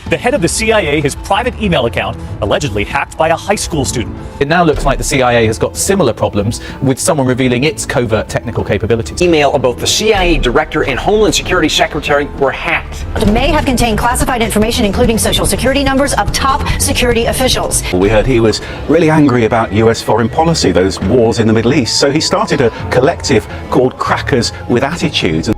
The head of the CIA, his private email account, allegedly hacked by a high school student. It now looks like the CIA has got similar problems with someone revealing its covert technical capabilities. Email of both the CIA director and Homeland Security secretary were hacked. It may have contained classified information, including social security numbers of top security officials. We heard he was really angry about US foreign policy, those wars in the Middle East, so he started a collective called Crackers with Attitudes.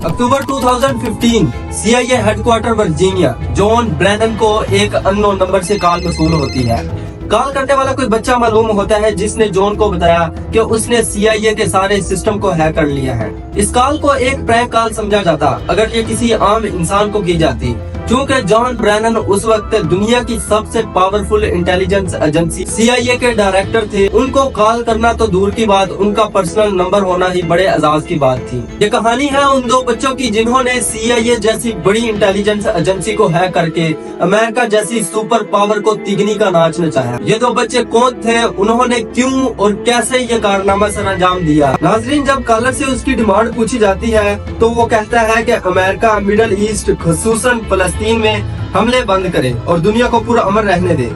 October 2015 CIA headquarter Virginia John Brennan को एक unknown number से call मसूल होती है। Call करने वाला कोई बच्चा मालूम होता है जिसने जॉन को बताया कि उसने CIA के सारे सिस्टम को हैक कर लिया है। इस कॉल को एक प्रैंक कॉल समझा जाता अगर ये किसी आम इंसान को की जाती। क्योंकि जॉन ब्रैनन उस वक्त दुनिया की सबसे पावरफुल इंटेलिजेंस एजेंसी CIA के डायरेक्टर थे, उनको कॉल करना तो दूर की बात, उनका पर्सनल नंबर होना ही बड़े एजाज की बात थी। ये कहानी है उन दो बच्चों की जिन्होंने CIA जैसी बड़ी इंटेलिजेंस एजेंसी को हैक करके अमेरिका जैसी सुपर पावर को तिगनी का नाच नचाया। ये दो बच्चे कौन थे, उन्होंने क्यों और कैसे ये कारनामा सर अंजाम दिया। नाजरीन, जब कॉलर से उसकी डिमांड पूछी जाती है तो वो कहता है कि अमेरिका मिडल ईस्ट खुसूसन फलस्तीन में हमले बंद करे और दुनिया को पूरा अमन रहने दे।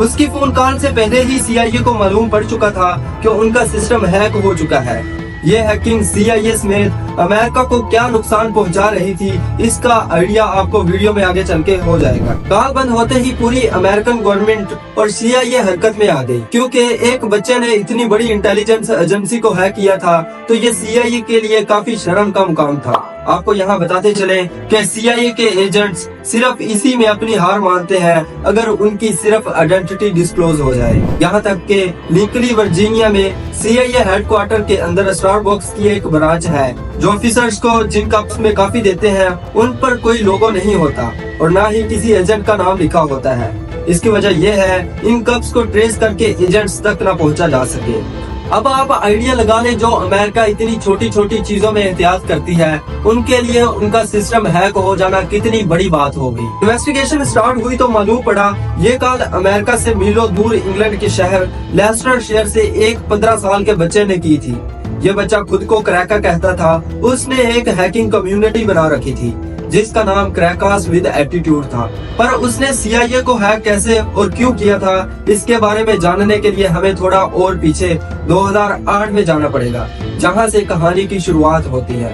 उसकी फोन कॉल से पहले ही CIA को मालूम पड़ चुका था कि उनका सिस्टम हैक हो चुका है। ये हैकिंग CIA समेत अमेरिका को क्या नुकसान पहुंचा रही थी, इसका आइडिया आपको वीडियो में आगे चल के हो जाएगा। कॉल बंद होते ही पूरी अमेरिकन गवर्नमेंट और CIA हरकत में आ गई, क्योंकि एक बच्चे ने इतनी बड़ी इंटेलिजेंस एजेंसी को हैक किया था तो ये CIA के लिए काफी शर्म का मुकाम था। आपको यहाँ बताते चले कि CIA के एजेंट्स सिर्फ इसी में अपनी हार मानते हैं अगर उनकी सिर्फ आइडेंटिटी डिस्क्लोज हो जाए। यहाँ तक कि लिंकली वर्जीनिया में CIA हेडक्वार्टर के अंदर स्टारबक्स की एक ब्रांच है जो ऑफिसर्स को जिन कप्स में कॉफी देते हैं उन पर कोई लोगो नहीं होता और ना ही किसी एजेंट का नाम लिखा होता है। इसकी वजह यह है इन कप्स को ट्रेस करके एजेंट्स तक न पहुंचा जा सके। अब आप आइडिया लगा लें, जो अमेरिका इतनी छोटी छोटी चीजों में एहतियात करती है उनके लिए उनका सिस्टम हैक हो जाना कितनी बड़ी बात होगी। इन्वेस्टिगेशन स्टार्ट हुई तो मालूम पड़ा ये कॉल अमेरिका से मीलों दूर इंग्लैंड के शहर लेस्टरशायर से एक 15 साल के बच्चे ने की थी। ये बच्चा खुद को क्रैकर कहता था। उसने एक हैकिंग कम्युनिटी बना रखी थी जिसका नाम क्रैकर्स विद एटीट्यूड था, पर उसने CIA को हैक कैसे और क्यों किया था इसके बारे में जानने के लिए हमें थोड़ा और पीछे 2008 में जाना पड़ेगा, जहां से कहानी की शुरुआत होती है।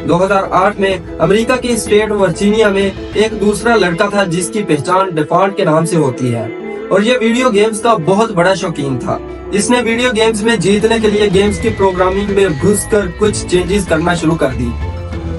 2008 में अमेरिका की स्टेट वर्जीनिया में एक दूसरा लड़का था जिसकी पहचान डिफॉल्ट के नाम से होती है और ये वीडियो गेम्स का बहुत बड़ा शौकीन था। इसने वीडियो गेम्स में जीतने के लिए गेम्स की प्रोग्रामिंग में घुसकर कुछ चेंजेस करना शुरू कर दी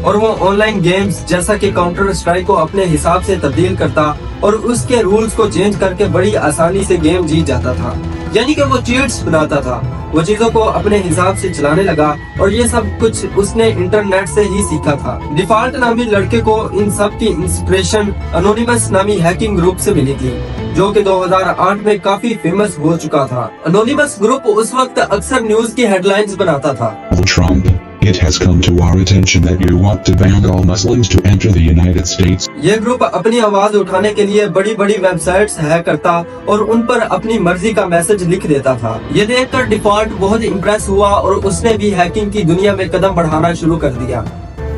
और वो ऑनलाइन गेम्स जैसा कि काउंटर स्ट्राइक को अपने हिसाब से तब्दील करता और उसके रूल्स को चेंज करके बड़ी आसानी से गेम जीत जाता था। यानी कि वो चीट्स बनाता था, वो चीजों को अपने हिसाब से चलाने लगा और ये सब कुछ उसने इंटरनेट से ही सीखा था। डिफॉल्ट नामी लड़के को इन सब की इंस्पिरेशन एनोनिमस नामी हैकिंग ग्रुप से मिली थी जो कि 2008 में काफी फेमस हो चुका था। एनोनिमस ग्रुप उस वक्त अक्सर न्यूज की हेडलाइंस बनाता था। Trump, it has come to our attention that you want to ban all Muslims to enter the United States. ये ग्रुप अपनी आवाज उठाने के लिए बड़ी बड़ी वेबसाइट्स हैक करता और उन पर अपनी मर्जी का मैसेज लिख देता था। ये देखकर डिफॉल्ट बहुत इम्प्रेस हुआ और उसने भी हैकिंग की दुनिया में कदम बढ़ाना शुरू कर दिया।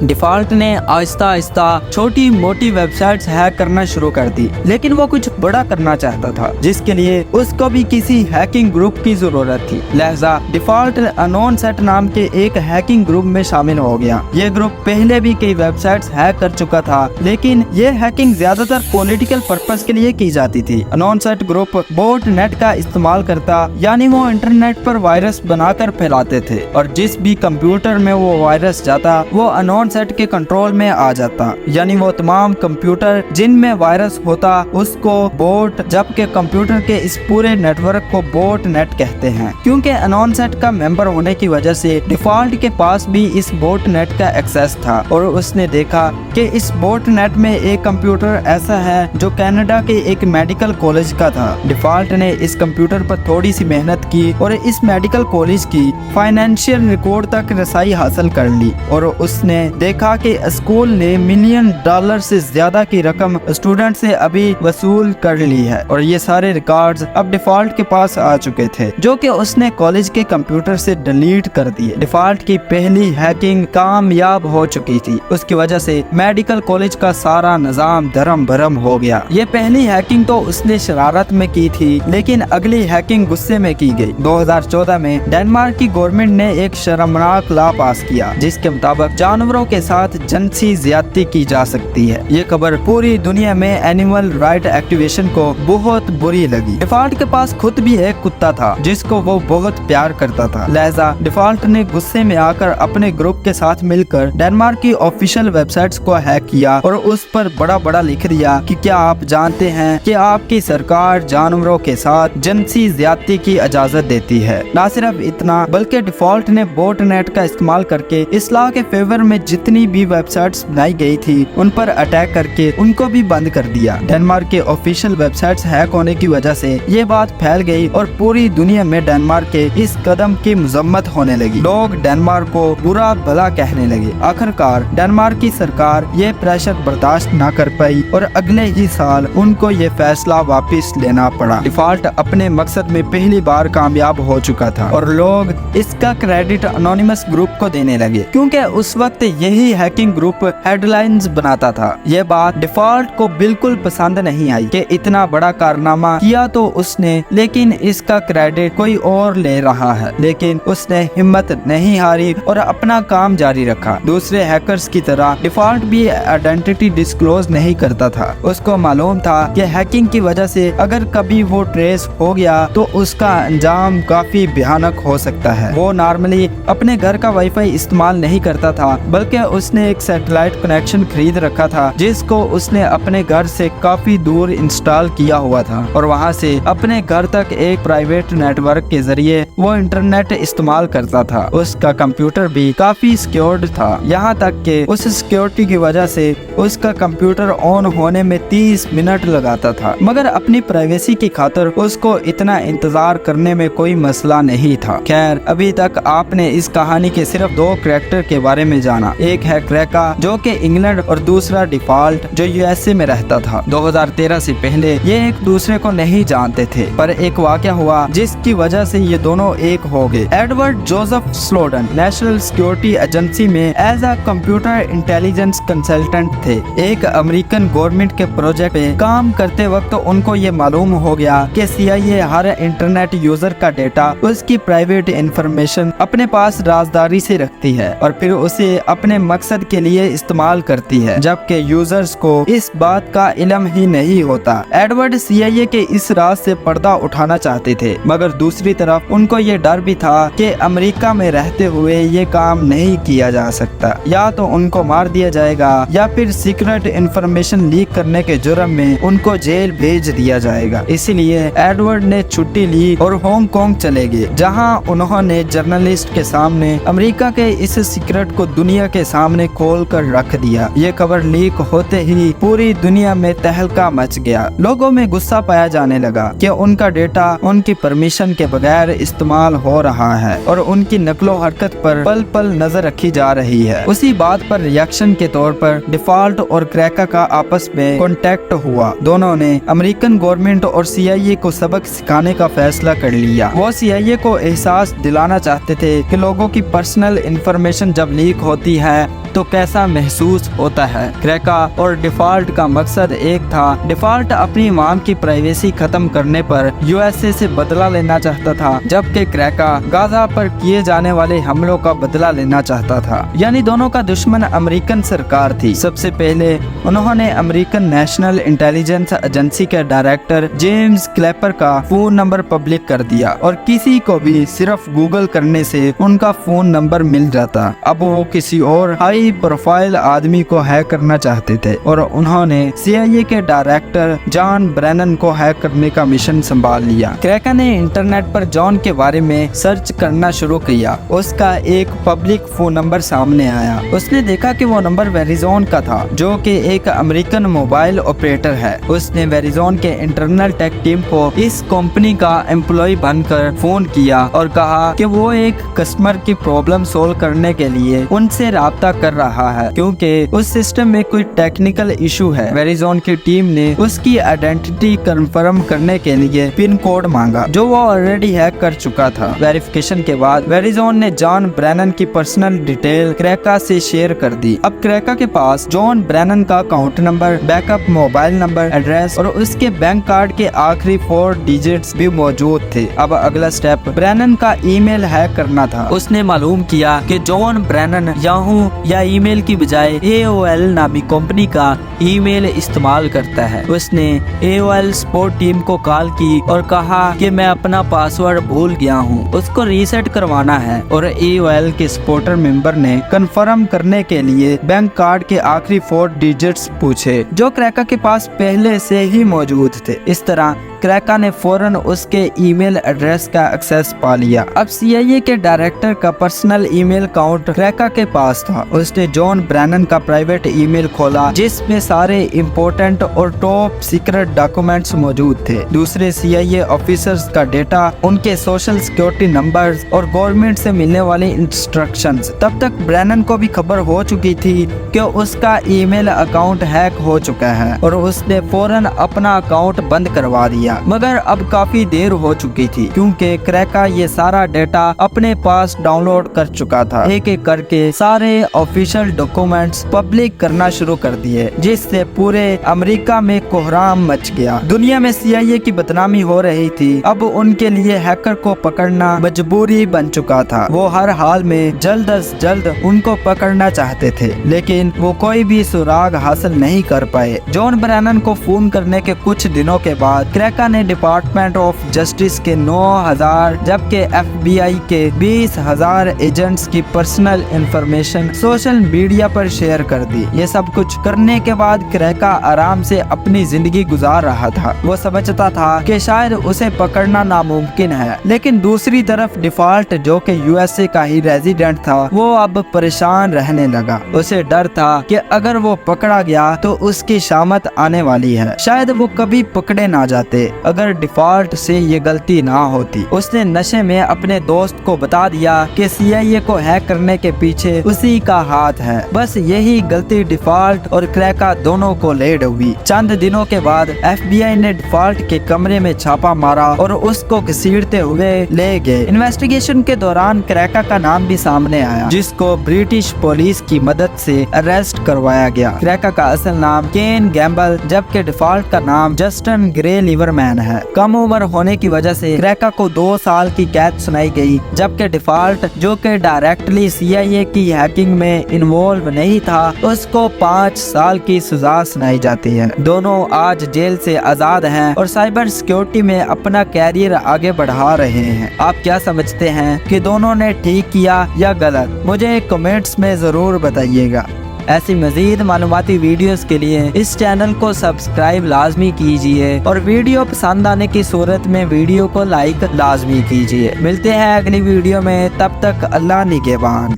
डिफॉल्ट ने आहिस्ता आहिस्ता छोटी मोटी वेबसाइट्स हैक करना शुरू कर दी, लेकिन वो कुछ बड़ा करना चाहता था जिसके लिए उसको भी किसी हैकिंग ग्रुप की जरूरत थी। लिहाजा डिफॉल्ट अनोनसेट नाम के एक हैकिंग ग्रुप में शामिल हो गया। ये ग्रुप पहले भी कई वेबसाइट्स हैक कर चुका था, लेकिन ये हैकिंग ज्यादातर पॉलिटिकल पर्पस के लिए की जाती थी। अनोनसेट ग्रुप बोट नेट का इस्तेमाल करता, यानी वो इंटरनेट पर वायरस बनाकर फैलाते थे और जिस भी कंप्यूटर में वो वायरस जाता वो अनोन सेट के कंट्रोल में आ जाता, यानी वो तमाम कंप्यूटर जिनमें वायरस होता उसको बोट, जबकि कंप्यूटर के इस पूरे नेटवर्क को बोट नेट कहते हैं। क्योंकि अनोनसेट का मेंबर होने की वजह से डिफॉल्ट के पास भी इस बोट नेट का एक्सेस था और उसने देखा कि इस बोट नेट में एक कंप्यूटर ऐसा है जो कनाडा के एक मेडिकल कॉलेज का था। डिफॉल्ट ने इस कंप्यूटर पर थोड़ी सी मेहनत की और इस मेडिकल कॉलेज की फाइनेंशियल रिकॉर्ड तक रसाई हासिल कर ली और उसने देखा कि स्कूल ने मिलियन डॉलर से ज्यादा की रकम स्टूडेंट से अभी वसूल कर ली है और ये सारे रिकॉर्ड्स अब डिफॉल्ट के पास आ चुके थे, जो कि उसने कॉलेज के कंप्यूटर से डिलीट कर दिए। डिफॉल्ट की पहली हैकिंग कामयाब हो चुकी थी, उसकी वजह से मेडिकल कॉलेज का सारा निजाम धर्म भरम हो गया। ये पहली हैकिंग तो उसने शरारत में की थी, लेकिन अगली हैकिंग गुस्से में की गई। 2014 में डेनमार्क की गवर्नमेंट ने एक शर्मनाक लॉ पास किया, जिसके मुताबिक जानवरों के साथ जिनसी ज्यादती की जा सकती है। ये खबर पूरी दुनिया में एनिमल राइट एक्टिविस्ट को बहुत बुरी लगी। डिफॉल्ट के पास खुद भी एक कुत्ता था जिसको वो बहुत प्यार करता था, लिहाजा डिफॉल्ट ने गुस्से में आकर अपने ग्रुप के साथ मिलकर डेनमार्क की ऑफिशियल वेबसाइट्स को हैक किया और उस पर बड़ा बड़ा लिख दिया कि क्या आप जानते हैं कि आपकी सरकार जानवरों के साथ जिनसी ज्यादती की इजाजत देती है। न सिर्फ इतना, बल्कि डिफॉल्ट ने बोटनेट का इस्तेमाल करके इस लॉ के फेवर में जितनी भी वेबसाइट्स बनाई गई थी उन पर अटैक करके उनको भी बंद कर दिया। डेनमार्क के ऑफिशियल वेबसाइट्स हैक होने की वजह से ये बात फैल गई और पूरी दुनिया में डेनमार्क के इस कदम की मजम्मत होने लगी। लोग डेनमार्क को बुरा भला कहने लगे। आखिरकार डेनमार्क की सरकार ये प्रेशर बर्दाश्त न कर पाई और अगले ही साल उनको ये फैसला वापस लेना पड़ा। डिफॉल्ट अपने मकसद में पहली बार कामयाब हो चुका था और लोग इसका क्रेडिट एनोनिमस ग्रुप को देने लगे, क्योंकि उस वक्त यही हैकिंग ग्रुप हेडलाइंस बनाता था। ये बात डिफॉल्ट को बिल्कुल पसंद नहीं आई कि इतना बड़ा कारनामा किया तो उसने, लेकिन इसका क्रेडिट कोई और ले रहा है। लेकिन उसने हिम्मत नहीं हारी और अपना काम जारी रखा। दूसरे हैकर्स की तरह डिफॉल्ट भी आइडेंटिटी डिस्क्लोज नहीं करता था। उसको मालूम था कि हैकिंग की वजह से अगर कभी वो ट्रेस हो गया तो उसका अंजाम काफी भयानक हो सकता है। वो नॉर्मली अपने घर का वाईफाई इस्तेमाल नहीं करता था, बल्कि उसने एक सैटेलाइट कनेक्शन खरीद रखा था जिसको उसने अपने घर से काफी दूर इंस्टॉल किया हुआ था और वहाँ से अपने घर तक एक प्राइवेट नेटवर्क के जरिए वो इंटरनेट इस्तेमाल करता था। उसका कंप्यूटर भी काफी सिक्योर्ड था, यहाँ तक कि उस सिक्योरिटी की वजह से उसका कंप्यूटर ऑन होने में 30 मिनट लगाता था। मगर अपनी प्राइवेसी की खातिर उसको इतना इंतजार करने में कोई मसला नहीं था। खैर, अभी तक आपने इस कहानी के सिर्फ दो कैरेक्टर के बारे में जाना। एक है क्रैका जो कि इंग्लैंड और दूसरा डिफॉल्ट जो यूएसए में रहता था। 2013 से पहले ये एक दूसरे को नहीं जानते थे, पर एक वाकया हुआ जिसकी वजह से ये दोनों एक हो गए। Edward Joseph Snowden national security agency में as a computer intelligence consultant थे। एक अमेरिकन गवर्नमेंट के प्रोजेक्ट पे काम करते वक्त उनको ये मालूम हो गया कि CIA हर इंटरनेट यूजर का डेटा, उसकी प्राइवेट इंफॉर्मेशन अपने पास राजदारी से रखती है और फिर उसे अपने मकसद के लिए इस्तेमाल करती है, जबकि यूजर्स को इस बात का इल्म ही नहीं होता। एडवर्ड CIA के इस राज से पर्दा उठाना चाहते थे, मगर दूसरी तरफ उनको ये डर भी था कि अमेरिका में रहते हुए ये काम नहीं किया जा सकता, या तो उनको मार दिया जाएगा या फिर सीक्रेट इंफॉर्मेशन लीक करने के जुर्म में उनको जेल भेज दिया जाएगा। इसलिए एडवर्ड ने छुट्टी ली और हांगकांग चले गए, जहां उन्होंने जर्नलिस्ट के सामने अमेरिका के इस सीक्रेट को दुनिया के सामने खोल कर रख दिया। ये खबर लीक होते ही पूरी दुनिया में तहलका मच गया। लोगों में गुस्सा पाया जाने लगा कि उनका डेटा उनकी परमिशन के बगैर इस्तेमाल हो रहा है और उनकी नकलो हरकत पर पल पल नजर रखी जा रही है। उसी बात पर रिएक्शन के तौर पर डिफॉल्ट और क्रैका का आपस में कॉन्टेक्ट हुआ। दोनों ने अमेरिकन गवर्नमेंट और CIA को सबक सिखाने का फैसला कर लिया। वो CIA को एहसास दिलाना चाहते थे कि लोगों की पर्सनल इंफॉर्मेशन जब लीक होती है तो कैसा महसूस होता है। क्रैका और डिफॉल्ट का मकसद एक था। डिफॉल्ट अपनी माम की प्राइवेसी खत्म करने पर USA से बदला लेना चाहता था, जबकि क्रैका गाजा पर किए जाने वाले हमलों का बदला लेना चाहता था। यानी दोनों का दुश्मन अमेरिकन सरकार थी। सबसे पहले उन्होंने अमेरिकन नेशनल इंटेलिजेंस एजेंसी के डायरेक्टर जेम्स क्लैपर का फोन नंबर पब्लिक कर दिया और किसी को भी सिर्फ गूगल करने से उनका फोन नंबर मिल जाता। अब वो किसी और हाई प्रोफाइल आदमी को हैक करना चाहते थे और उन्होंने CIA के डायरेक्टर जॉन ब्रेनन को हैक करने का मिशन संभाल लिया। क्रैका ने इंटरनेट पर जॉन के बारे में सर्च करना शुरू किया। उसका एक पब्लिक फोन नंबर सामने आया। उसने देखा कि वो नंबर वेरिजोन का था, जो कि एक अमेरिकन मोबाइल ऑपरेटर है। उसने वेरिजोन के इंटरनल टेक टीम को इस कंपनी का एम्प्लॉय बनकर फोन किया और कहा कि वो एक कस्टमर की प्रॉब्लम सोल्व करने के लिए उनसे राब्ता कर रहा है क्योंकि उस सिस्टम में कोई टेक्निकल इशू है। वेरिजोन की टीम ने उसकी आइडेंटिटी कंफर्म करने के लिए पिन कोड मांगा जो वो ऑलरेडी हैक कर चुका था। वेरिफिकेशन के बाद वेरिजोन ने जॉन ब्रेनन की पर्सनल डिटेल क्रैका से शेयर कर दी। अब क्रैका के पास जॉन ब्रेनन का account number, backup mobile number, address और उसके बैंक कार्ड के आखिरी 4 डिजिट्स भी मौजूद थे। अब अगला स्टेप ब्रेनन का ईमेल हैक करना था। उसने मालूम किया कि जॉन ब्रेनन याहू या ईमेल की बजाय AOL नामी कंपनी का ईमेल इस्तेमाल करता है। उसने AOL सपोर्ट टीम को कॉल की और कहा कि मैं अपना पासवर्ड भूल गया हूँ, उसको रीसेट करवाना है। और AOL के सपोर्टर मेंबर ने कंफर्म करने के लिए बैंक कार्ड के आखिरी 4 डिजिट्स पूछे जो क्रैका के पास पहले से ही मौजूद थे। इस तरह क्रैका ने फौरन उसके ईमेल एड्रेस का एक्सेस पा लिया। अब CIA के डायरेक्टर का पर्सनल ईमेल अकाउंट क्रैका के पास था। उसने जॉन ब्रेनन का प्राइवेट ईमेल खोला जिसमें सारे इम्पोर्टेंट और टॉप सीक्रेट डॉक्यूमेंट्स मौजूद थे। दूसरे CIA ऑफिसर्स का डेटा, उनके सोशल सिक्योरिटी नंबर्स और गवर्नमेंट से मिलने वाले इंस्ट्रक्शंस। तब तक ब्रेनन को भी खबर हो चुकी थी कि उसका ईमेल अकाउंट हैक हो चुका है और उसने फौरन अपना अकाउंट बंद करवा दिया। मगर अब काफी देर हो चुकी थी क्योंकि क्रैका ये सारा डेटा अपने पास डाउनलोड कर चुका था। एक एक करके सारे ऑफिशियल डॉक्यूमेंट्स पब्लिक करना शुरू कर दिए जिससे पूरे अमेरिका में कोहराम मच गया। दुनिया में CIA की बदनामी हो रही थी। अब उनके लिए हैकर को पकड़ना मजबूरी बन चुका था। वो हर हाल में जल्द अज जल्द उनको पकड़ना चाहते थे लेकिन वो कोई भी सुराग हासिल नहीं कर पाए। जॉन ब्रेनन को फोन करने के कुछ दिनों के बाद क्रैका ने डिपार्टमेंट ऑफ जस्टिस के 9,000 जबकि FBI के 20,000 एजेंट्स की पर्सनल इंफॉर्मेशन सोशल मीडिया पर शेयर कर दी। ये सब कुछ करने के बाद क्रैका आराम से अपनी जिंदगी गुजार रहा था। वो समझता था कि शायद उसे पकड़ना नामुमकिन है, लेकिन दूसरी तरफ डिफॉल्ट जो कि USA का ही रेजिडेंट था वो अब परेशान रहने लगा। उसे डर था कि अगर वो पकड़ा गया तो उसकी शामत आने वाली है। शायद वो कभी पकड़े ना जाते अगर डिफॉल्ट से ये गलती ना होती। उसने नशे में अपने दोस्त को बता दिया कि CIA को हैक करने के पीछे उसी का हाथ है। बस यही गलती डिफॉल्ट और क्रैका दोनों को ले डूबी। चंद दिनों के बाद FBI ने डिफॉल्ट के कमरे में छापा मारा और उसको घसीटते हुए ले गए। इन्वेस्टिगेशन के दौरान क्रैका का नाम भी सामने आया जिसको ब्रिटिश पुलिस की मदद से अरेस्ट करवाया गया। क्रैका का असल नाम केन गैम्बल जबकि डिफॉल्ट का नाम जस्टिन ग्रे लिवरमैन है। कम उम्र होने की वजह से क्रैका को 2 साल की कैद सुनाई गई जबकि डिफॉल्ट जो कि डायरेक्टली CIA की हैकिंग में इन्वॉल्व नहीं था उसको 5 साल की सजा सुनाई जाती है। दोनों आज जेल से आजाद हैं और साइबर सिक्योरिटी में अपना कैरियर आगे बढ़ा रहे हैं। आप क्या समझते हैं कि दोनों ने ठीक किया या गलत? मुझे कमेंट्स में जरूर बताइएगा। ऐसी मजीद मालूमाती वीडियोस के लिए इस चैनल को सब्सक्राइब लाजमी कीजिए और वीडियो पसंद आने की सूरत में वीडियो को लाइक लाजमी कीजिए। मिलते हैं अगली वीडियो में, तब तक अल्लाह निगहबान।